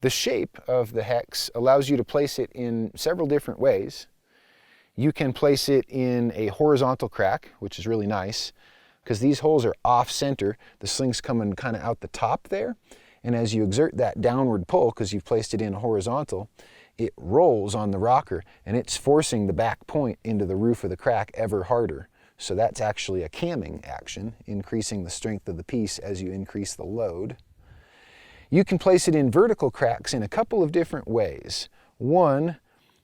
The shape of the hex allows you to place it in several different ways. You can place it in a horizontal crack, which is really nice, because these holes are off-center. The sling's coming kind of out the top there, and as you exert that downward pull, because you've placed it in horizontal, it rolls on the rocker, and it's forcing the back point into the roof of the crack ever harder. So that's actually a camming action, increasing the strength of the piece as you increase the load. You can place it in vertical cracks in a couple of different ways. One,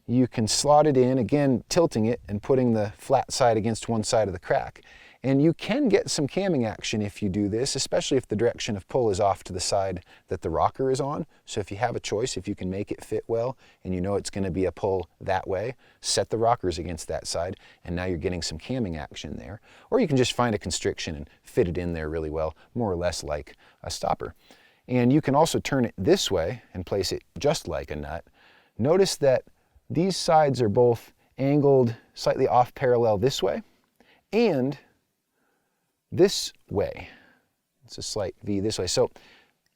you can slot it in, again tilting it and putting the flat side against one side of the crack. And you can get some camming action if you do this, especially if the direction of pull is off to the side that the rocker is on. So if you have a choice, if you can make it fit well and you know it's going to be a pull that way, set the rockers against that side, and now you're getting some camming action there. Or you can just find a constriction and fit it in there really well, more or less like a stopper. And you can also turn it this way and place it just like a nut. Notice that these sides are both angled slightly off parallel this way and this way. It's a slight V this way. So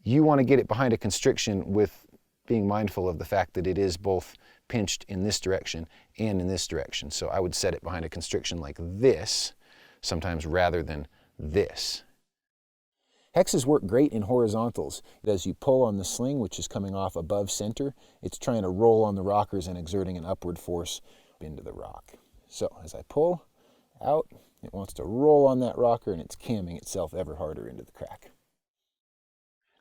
you want to get it behind a constriction with being mindful of the fact that it is both pinched in this direction and in this direction. So I would set it behind a constriction like this sometimes rather than this. Hexes work great in horizontals. As you pull on the sling, which is coming off above center, it's trying to roll on the rockers and exerting an upward force into the rock. So as I pull out, it wants to roll on that rocker and it's camming itself ever harder into the crack.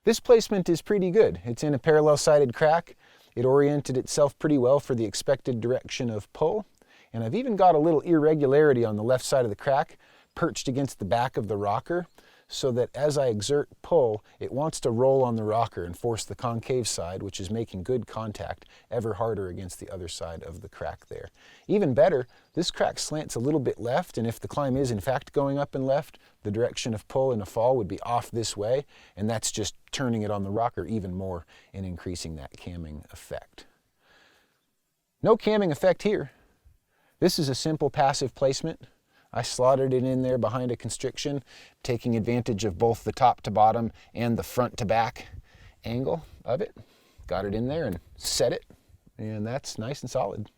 This placement is pretty good. It's in a parallel-sided crack. It oriented itself pretty well for the expected direction of pull. And I've even got a little irregularity on the left side of the crack perched against the back of the rocker, so that as I exert pull, it wants to roll on the rocker and force the concave side, which is making good contact, ever harder against the other side of the crack there. Even better, this crack slants a little bit left, and if the climb is in fact going up and left, the direction of pull in a fall would be off this way, and that's just turning it on the rocker even more and increasing that camming effect. No camming effect here. This is a simple passive placement. I slotted it in there behind a constriction, taking advantage of both the top to bottom and the front to back angle of it. Got it in there and set it, and that's nice and solid.